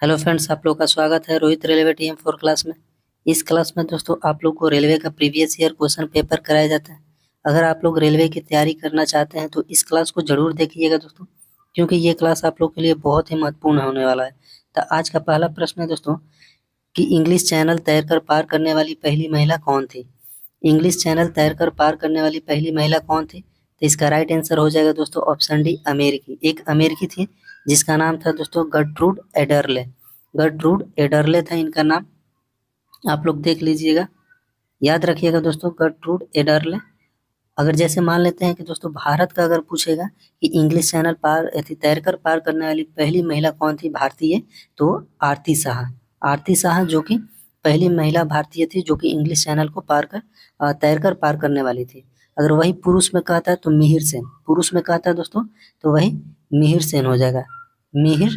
Hello friends, आप लोग का स्वागत है रोहित रेलवे टीम 4 क्लास में। इस क्लास में दोस्तों आप लोग को रेलवे का प्रीवियस ईयर क्वेश्चन पेपर कराया जाता है। अगर आप लोग रेलवे की तैयारी करना चाहते हैं तो इस क्लास को जरूर देखिएगा दोस्तों, क्योंकि ये क्लास आप लोग के लिए बहुत ही महत्वपूर्ण होने वाला है। तो आज का पहला प्रश्न है दोस्तों कि इंग्लिश चैनल तैरकर पार करने वाली पहली महिला कौन थी। इंग्लिश चैनल तैरकर पार करने वाली पहली महिला कौन थी? तो इसका राइट आंसर हो जाएगा दोस्तों ऑप्शन डी, अमेरिकी। एक अमेरिकी थी जिसका नाम था दोस्तों गर्ट्रूड एडरले। गर्ट्रूड एडरले था इनका नाम। आप लोग देख लीजिएगा, याद रखिएगा दोस्तों, गर्ट्रूड एडरले। अगर जैसे मान लेते हैं कि दोस्तों भारत का अगर पूछेगा कि इंग्लिश चैनल पार तैरकर पार करने वाली पहली महिला कौन थी भारतीय, तो आरती शाह। आरती शाह जो कि पहली महिला भारतीय थी जो कि इंग्लिश चैनल को तैरकर पार करने वाली थी। अगर वही पुरुष में कहता है तो मिहिर सेन। पुरुष में कहता है दोस्तों तो वही मिहिर सेन हो जाएगा। मिहिर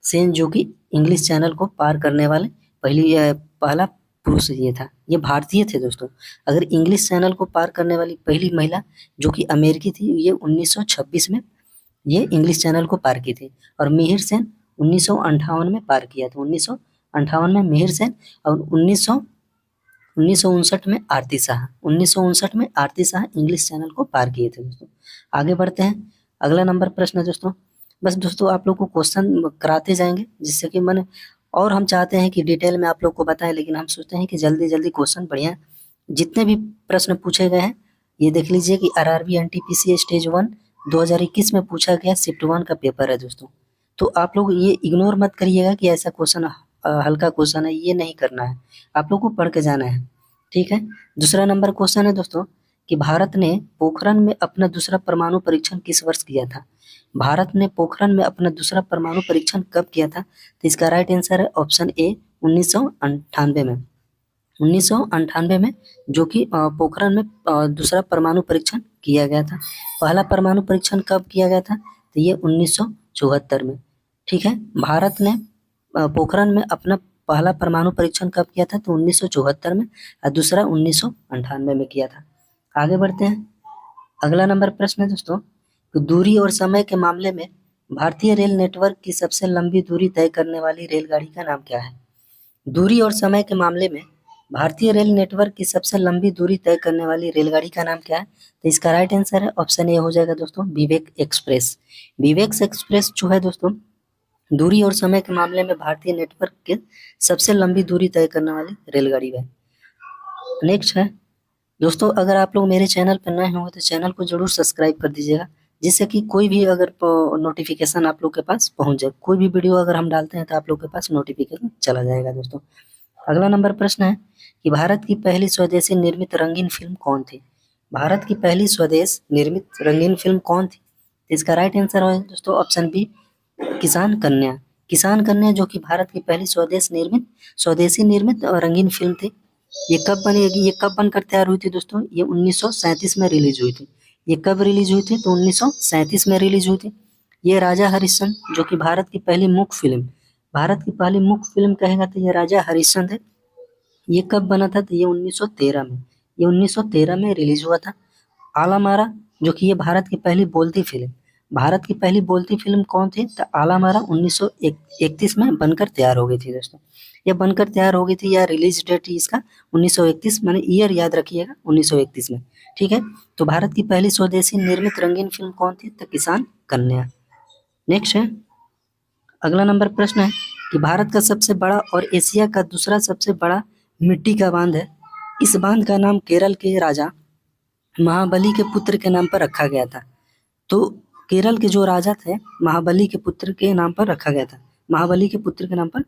सेन जो कि इंग्लिश चैनल को पार करने वाले पहला पुरुष ये था। ये भारतीय थे दोस्तों। अगर इंग्लिश चैनल को पार करने वाली पहली महिला जो कि अमेरिकी थी, ये 1926 में ये इंग्लिश चैनल को पार की थी। और मिहिर सेन 1958 में पार किया था। 1958 में मिहिर सेन और 1959 में आरती शाह। 1959 में आरती शाह इंग्लिश चैनल को पार किए थे दोस्तों। आगे बढ़ते हैं, अगला नंबर प्रश्न है दोस्तों। बस दोस्तों आप लोग को क्वेश्चन कराते जाएंगे जिससे कि मैंने, और हम चाहते हैं कि डिटेल में आप लोग को बताएं, लेकिन हम सोचते हैं कि जल्दी जल्दी क्वेश्चन बढ़िया जितने भी प्रश्न पूछे गए हैं। ये देख लीजिए कि आरआरबी एनटीपीसी स्टेज 1 2021 में पूछा गया शिफ्ट 1 का पेपर है दोस्तों। तो आप लोग ये इग्नोर मत करिएगा कि ऐसा क्वेश्चन हल्का क्वेश्चन है, ये नहीं करना है। आप लोग को पढ़ के जाना है, ठीक है। दूसरा नंबर क्वेश्चन है दोस्तों कि भारत ने पोखरण में अपना दूसरा परमाणु परीक्षण किस वर्ष किया था। भारत ने पोखरण में अपना दूसरा परमाणु परीक्षण कब किया था? तो इसका राइट आंसर है ऑप्शन ए, 1998 में। 1998 में जो कि पोखरण में दूसरा परमाणु परीक्षण किया गया था। पहला परमाणु परीक्षण कब किया गया था? तो ये 1974 में, ठीक है। भारत ने पोखरण में अपना पहला परमाणु परीक्षण कब किया था? तो 1974 में, और दूसरा 1998 में किया था। आगे बढ़ते हैं, अगला नंबर प्रश्न है दोस्तों, तो दूरी और समय के मामले में भारतीय रेल नेटवर्क की सबसे लंबी दूरी तय करने वाली रेलगाड़ी का नाम क्या है? दूरी और समय के मामले में भारतीय रेल नेटवर्क की सबसे लंबी दूरी तय करने वाली रेलगाड़ी का नाम क्या है? तो इसका राइट आंसर है ऑप्शन ए हो जाएगा दोस्तों, विवेक एक्सप्रेस। विवेक एक्सप्रेस जो है दोस्तों, दूरी और समय के मामले में भारतीय नेटवर्क के सबसे लंबी दूरी तय करने वाली रेलगाड़ी है। नेक्स्ट है दोस्तों, अगर आप लोग मेरे चैनल पर नए हो तो चैनल को जरूर सब्सक्राइब कर दीजिएगा, जिससे कि कोई भी अगर नोटिफिकेशन आप लोग के पास पहुंच जाए। कोई भी वीडियो अगर हम डालते हैं तो आप लोग के पास नोटिफिकेशन चला जाएगा दोस्तों। अगला नंबर प्रश्न है कि भारत की पहली स्वदेशी निर्मित रंगीन फिल्म कौन थी? भारत की पहली स्वदेश निर्मित रंगीन फिल्म कौन थी? तो इसका राइट आंसर है दोस्तों ऑप्शन बी, किसान कन्या। किसान कन्या जो कि भारत की पहली स्वदेशी निर्मित रंगीन फिल्म थी। ये कब बनी, ये कब बनकर तैयार हुई थी दोस्तों? ये 1937 में रिलीज हुई थी। ये कब रिलीज हुई थी? तो 1937 में रिलीज हुई थी। ये राजा हरिश्चंद्र जो कि भारत की पहली मुख्य फिल्म, भारत की पहली मुख्य फिल्म कहेगा तो ये राजा हरिश्चंद्र है। ये कब बना था? तो ये 1913 में। ये 1913 में रिलीज हुआ था। आला मारा जो कि ये भारत की पहली बोलती फिल्म, भारत की पहली बोलती फिल्म कौन थी? तो आला मारा 1931 में बनकर तैयार हो गई थी दोस्तों। ये बनकर तैयार हो गई थी, या रिलीज डेट इसका 1931, मैंने ईयर याद रखिएगा 1931 में, ठीक है। तो भारत की पहली स्वदेशी निर्मित रंगीन फिल्म कौन थी? तो किसान कन्या। नेक्स्ट है, अगला नंबर प्रश्न है कि भारत का सबसे बड़ा और एशिया का दूसरा सबसे बड़ा मिट्टी का बांध है। इस बांध का नाम केरल के राजा महाबली के पुत्र के नाम पर रखा गया था। तो केरल के जो राजा थे महाबली के पुत्र के नाम पर रखा गया था। महाबली के पुत्र के नाम पर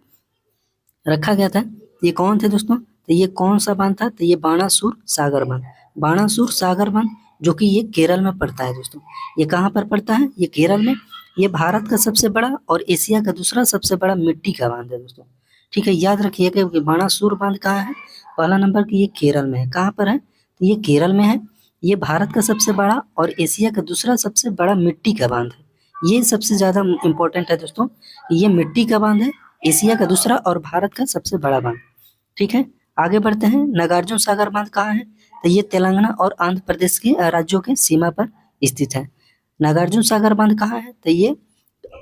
रखा गया था। ये कौन थे दोस्तों? तो ये कौन सा बांध था? तो ये बाणासुर सागर बांध। बाणासुर सागर बांध जो कि ये केरल में पड़ता है दोस्तों। ये कहाँ पर पड़ता है? ये केरल में। ये भारत का सबसे बड़ा और एशिया का दूसरा सबसे बड़ा मिट्टी का बांध है दोस्तों, ठीक है। याद रखिएगा कि बाणासुर बांध कहाँ है? पहला नंबर की ये केरल में है। कहाँ पर है? तो ये केरल में है। ये भारत का सबसे बड़ा और एशिया का दूसरा सबसे बड़ा मिट्टी का बांध है। ये सबसे ज्यादा इम्पोर्टेंट है दोस्तों, ये मिट्टी का बांध है, एशिया का दूसरा और भारत का सबसे बड़ा बांध, ठीक है। आगे बढ़ते हैं, नागार्जुन सागर बांध कहाँ है? तो ये तेलंगाना और आंध्र प्रदेश के राज्यों के सीमा पर स्थित है। नागार्जुन सागर बांध कहाँ है? तो ये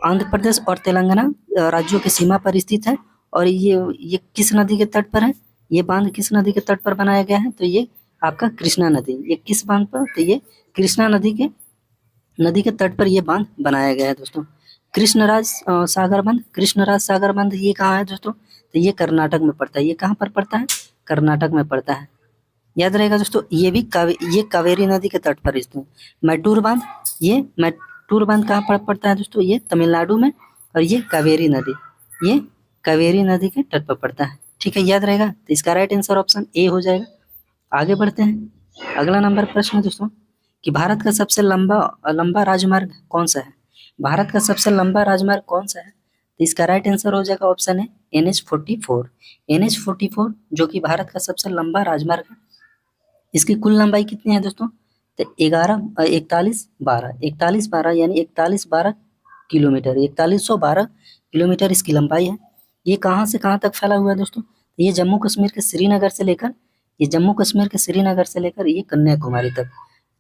आंध्र प्रदेश और तेलंगाना राज्यों की सीमा पर स्थित है। और ये किस नदी के तट पर है? ये बांध किस नदी के तट पर बनाया गया है? तो ये आपका कृष्णा नदी। ये किस बांध पर? तो ये कृष्णा नदी के तट पर ये बांध बनाया गया है दोस्तों। कृष्णराज सागर बांध ये कहाँ है दोस्तों? तो ये कर्नाटक में पड़ता है। ये कहाँ पर पड़ता है? कर्नाटक में पड़ता है। याद रहेगा दोस्तों, ये कावेरी नदी के तट पर स्थित है। मैटूर बांध कहाँ पर पड़ता है दोस्तों? ये तमिलनाडु में। और ये कावेरी नदी के तट पर पड़ता है। ठीक है, याद रहेगा। तो इसका राइट आंसर ऑप्शन ए हो जाएगा। आगे बढ़ते हैं। अगला नंबर प्रश्न है दोस्तों कि भारत का सबसे लंबा लंबा राजमार्ग कौन सा है? भारत का सबसे लंबा राजमार्ग कौन सा है? तो इसका राइट आंसर हो जाएगा ऑप्शन है NH-44। NH-44 जो कि भारत का सबसे लंबा राजमार्ग है। इसकी कुल लंबाई कितनी है दोस्तों? तो 4112 यानी 4112 किलोमीटर, 4112 किलोमीटर इसकी लंबाई है। ये कहाँ से कहाँ तक फैला हुआ है दोस्तों? तो ये जम्मू कश्मीर के श्रीनगर से लेकर ये कन्याकुमारी तक,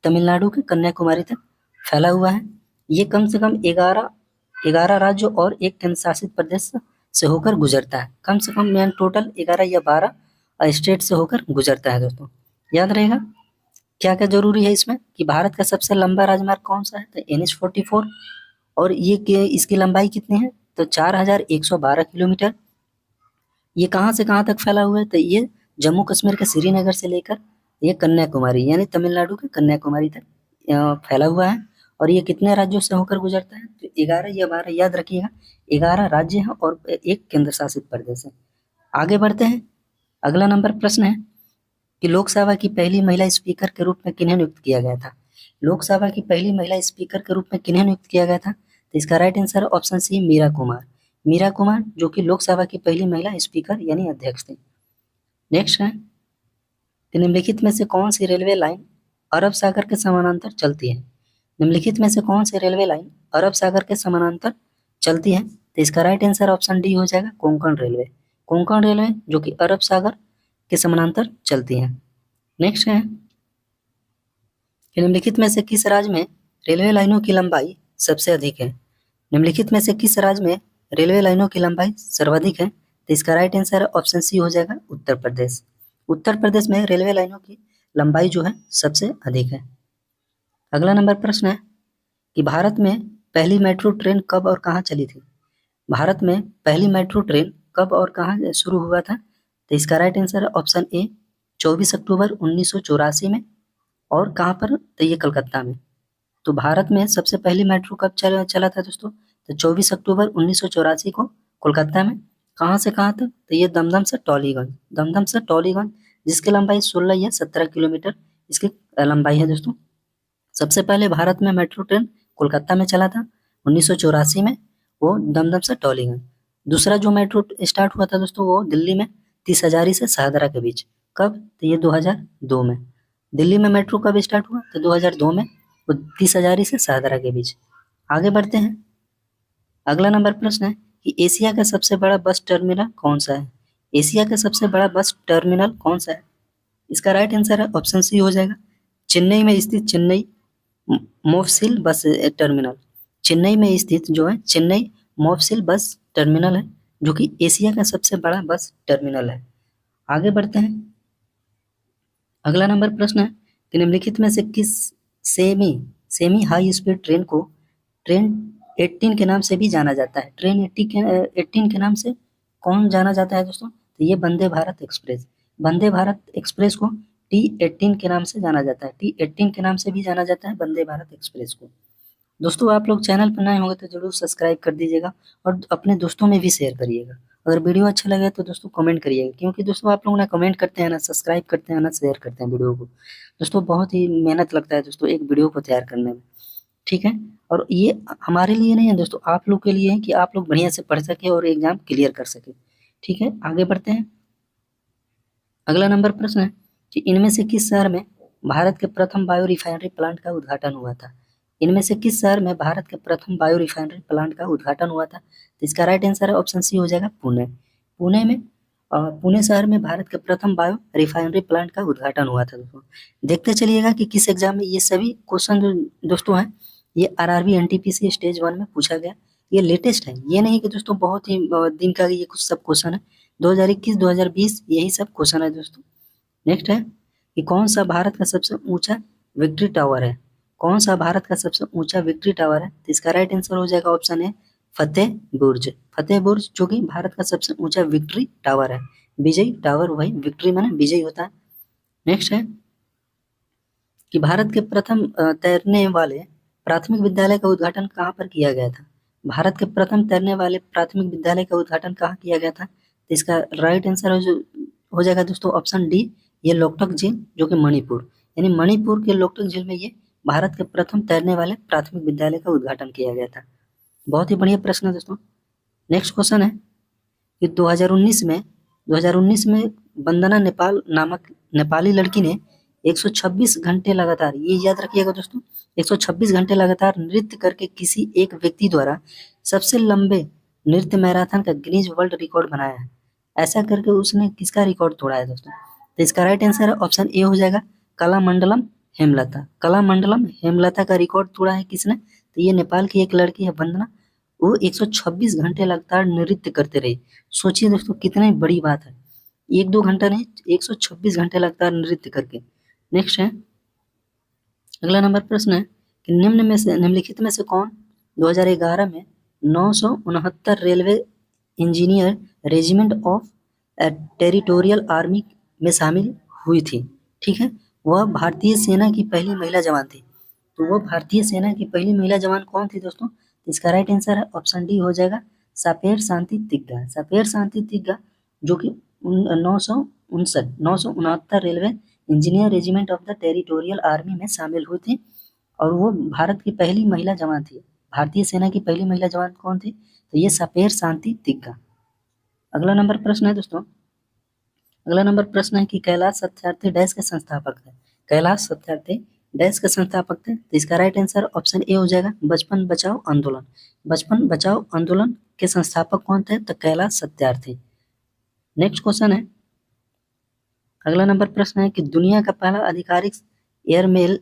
तमिलनाडु के कन्याकुमारी तक फैला हुआ है। ये कम से कम 11 राज्यों और एक केंद्र शासित प्रदेश से होकर गुजरता है। कम से कम यानी टोटल 11 या 12 स्टेट से होकर गुजरता है दोस्तों। याद रहेगा। क्या क्या जरूरी है इसमें कि भारत का सबसे लंबा राजमार्ग कौन सा है? तो NH-44। और इसकी लंबाई कितनी है? तो 4112 किलोमीटर। ये कहाँ से कहाँ तक फैला हुआ है? तो ये जम्मू कश्मीर के श्रीनगर से लेकर ये कन्याकुमारी यानी तमिलनाडु के कन्याकुमारी तक फैला हुआ है। और ये कितने राज्यों से होकर गुजरता है? तो 11 या 12 याद रखिएगा। 11 राज्य हैं और एक केंद्र शासित प्रदेश है। आगे बढ़ते हैं। अगला नंबर प्रश्न है कि लोकसभा की पहली महिला स्पीकर के रूप में किन्हें नियुक्त किया गया था? लोकसभा की पहली महिला स्पीकर के रूप में किन्हें नियुक्त किया गया था? तो इसका right answer option C Meera Kumar. Meera Kumar जो कि लोकसभा की पहली महिला स्पीकर यानी अध्यक्ष थी। नेक्स्ट है कि निम्नलिखित में से कौन सी रेलवे लाइन अरब सागर के समानांतर चलती है? निम्नलिखित में से कौन सी रेलवे लाइन अरब सागर के समानांतर चलती है? तो इसका राइट आंसर ऑप्शन डी हो जाएगा कोंकण रेलवे। कोंकण रेलवे जो कि अरब सागर के समानांतर चलती है। नेक्स्ट है कि निम्नलिखित में से किस राज्य में रेलवे लाइनों की लंबाई सबसे अधिक है? निम्नलिखित में से किस राज्य में रेलवे लाइनों की लंबाई सर्वाधिक है? तो इसका राइट आंसर ऑप्शन सी हो जाएगा उत्तर प्रदेश। उत्तर प्रदेश में रेलवे लाइनों की लंबाई जो है सबसे अधिक है। अगला नंबर प्रश्न है कि भारत में पहली मेट्रो ट्रेन कब और कहाँ चली थी? भारत में पहली मेट्रो ट्रेन कब और कहाँ शुरू हुआ था? तो इसका राइट आंसर है ऑप्शन ए 24 अक्टूबर 1984 में। और कहाँ पर? तो ये कलकत्ता में। तो भारत में सबसे पहली मेट्रो कब चला था दोस्तों? तो 24 अक्टूबर 1984 को कोलकाता में। कहाँ से कहाँ तक? तो ये दमदम से टॉलीगंज जिसकी लंबाई 16 या 17 किलोमीटर इसकी लंबाई है दोस्तों। सबसे पहले भारत में मेट्रो ट्रेन कोलकाता में चला था 1984 में, वो दमदम से टॉलीगंज। दूसरा जो मेट्रो स्टार्ट हुआ था दोस्तों वो दिल्ली में 30 हजारी से शाहदरा के बीच। कब? तो ये 2002 में। दिल्ली में मेट्रो कब स्टार्ट हुआ? तो 2002 में, वो 30 हजारी से शाहदरा के बीच। आगे बढ़ते हैं। अगला नंबर प्रश्न है कि एशिया का सबसे बड़ा बस टर्मिनल कौन सा है? एशिया का सबसे बड़ा बस टर्मिनल कौन सा है? इसका राइट आंसर है ऑप्शन सी हो जाएगा चेन्नई में स्थित चेन्नई मोफसिल बस टर्मिनल। चेन्नई में स्थित जो है चेन्नई मोफसिल बस टर्मिनल है जो कि एशिया का सबसे बड़ा बस टर्मिनल है। आगे बढ़ते हैं। अगला नंबर प्रश्न है कि निम्नलिखित में से किस semi semi high speed train 18 के नाम से भी जाना जाता है? ट्रेन 18 के नाम से कौन जाना जाता है दोस्तों? तो ये वंदे भारत एक्सप्रेस। वंदे भारत एक्सप्रेस को T18 के नाम से जाना जाता है। T18 के नाम से भी जाना जाता है वंदे भारत एक्सप्रेस को। दोस्तों आप लोग चैनल पर नए होंगे तो जरूर सब्सक्राइब कर दीजिएगा और अपने दोस्तों में भी शेयर करिएगा। अगर वीडियो अच्छा लगे तो दोस्तों कमेंट करिएगा, क्योंकि दोस्तों आप लोग ना कमेंट करते हैं, ना सब्सक्राइब करते हैं, ना शेयर करते हैं वीडियो को। दोस्तों बहुत ही मेहनत लगता है दोस्तों एक वीडियो को तैयार करने में। ठीक है, और ये हमारे लिए नहीं है दोस्तों, आप लोग के लिए है कि आप लोग बढ़िया से पढ़ सके और एग्जाम क्लियर कर सके। ठीक है, आगे बढ़ते हैं। अगला नंबर प्रश्न है कि इनमें से किस शहर में भारत के प्रथम बायो रिफाइनरी प्लांट का उद्घाटन हुआ था? इनमें से किस शहर में भारत के प्रथम बायो रिफाइनरी प्लांट का उद्घाटन हुआ था? तो इसका राइट आंसर है ऑप्शन सी हो जाएगा पुणे। पुणे शहर में भारत के प्रथम बायो रिफाइनरी प्लांट का उद्घाटन हुआ था दोस्तों। देखते चलिएगा कि किस एग्जाम में ये सभी क्वेश्चन जो दोस्तों हैं ये RRB NTPC स्टेज 1 में पूछा गया। ये लेटेस्ट है, ये नहीं कि दोस्तों बहुत ही दिन का ये कुछ सब क्वेश्चन है। 2021 2020 यही सब क्वेश्चन है दोस्तों। नेक्स्ट है कि कौन सा भारत का सबसे ऊंचा विक्ट्री टावर है? कौन सा भारत का सबसे ऊंचा विक्ट्री टावर है? तो इसका राइट आंसर हो जाएगा ऑप्शन है फतेह बुर्ज। फतेह बुर्ज जो कि भारत का सबसे ऊंचा विक्ट्री टावर है। विजय टावर वही, विक्ट्री माने विजय होता है। नेक्स्ट है कि भारत के प्रथम तैरने वाले प्राथमिक विद्यालय का उद्घाटन कहाँ पर किया गया था? भारत के प्रथम तैरने वाले प्राथमिक विद्यालय का उद्घाटन कहाँ किया गया था? तो इसका राइट आंसर हो जाएगा दोस्तों ऑप्शन डी, ये लोकटक झील जो कि मणिपुर, यानी मणिपुर के लोकटक झील में ये भारत के प्रथम तैरने वाले प्राथमिक विद्यालय का उद्घाटन किया गया था। बहुत ही बढ़िया प्रश्न है दोस्तों। नेक्स्ट क्वेश्चन है कि 2019 में वंदना नेपाल नामक नेपाली लड़की ने 126 घंटे लगातार, ये याद रखिएगा दोस्तों, 126 घंटे लगातार नृत्य करके किसी एक व्यक्ति द्वारा सबसे लंबे नृत्य मैराथन का गिनीज वर्ल्ड रिकॉर्ड बनाया है। ऐसा करके उसने किसका रिकॉर्ड तोड़ा है दोस्तों? तो इसका राइट आंसर है ऑप्शन ए हो जाएगा कलामंडलम हेमलता। कलामंडलम हेमलता का रिकॉर्ड तोड़ा है किसने? तो ये नेपाल की एक लड़की है वंदना, वो 126 घंटे लगातार नृत्य करते रहे। सोचिए दोस्तों कितनी बड़ी बात है, एक दो घंटा नहीं, 126 घंटे लगातार नृत्य करके। नेक्स्ट है अगला नंबर प्रश्न है कि निम्नलिखित में से कौन 2011 में 969 railway engineer regiment of territorial army में शामिल हुई थी? ठीक है, वह भारतीय सेना की पहली महिला जवान थी। तो वो भारतीय सेना की पहली महिला जवान कौन थी दोस्तों? इसका राइट आंसर है ऑप्शन डी हो जाएगा सापेर शांति तिग्गा। सापेर शांति तिग्गा जो कि 969 railway engineer regiment of the territorial army में शामिल हुई थी और वो भारत की पहली महिला जवान थी। भारतीय सेना की पहली महिला जवान कौन थी? तो ये सापेर शांति तिग्गा। अगला नंबर प्रश्न है दोस्तों, अगला नंबर प्रश्न है कि कैलाश सत्यार्थी डैश के संस्थापक है? कैलाश सत्यार्थी डैश के संस्थापक थे? तो इसका राइट आंसर ऑप्शन ए हो जाएगा बचपन बचाओ आंदोलन। बचपन बचाओ आंदोलन के संस्थापक कौन थे? तो कैलाश सत्यार्थी। नेक्स्ट क्वेश्चन है, अगला नंबर प्रश्न है कि दुनिया का पहला आधिकारिक एयरमेल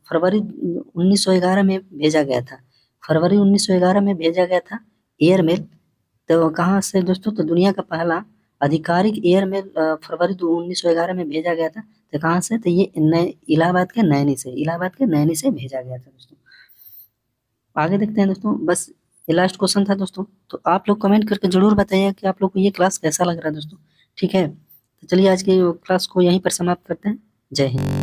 फरवरी 1911 में भेजा गया था। फरवरी 1911 में भेजा गया था एयरमेल, तो कहाँ से दोस्तों? तो दुनिया का पहला आधिकारिक एयरमेल फरवरी 1911 में भेजा गया था। तो कहाँ से? तो ये इलाहाबाद के नैनी से, इलाहाबाद के नैनी से भेजा गया था दोस्तों। आगे देखते हैं दोस्तों, बस ये लास्ट क्वेश्चन था दोस्तों। तो आप लोग कमेंट करके जरूर बताइए कि आप लोग को ये क्लास कैसा लग रहा है दोस्तों। ठीक है, तो चलिए आज की क्लास को यहीं पर समाप्त करते हैं। जय हिंद।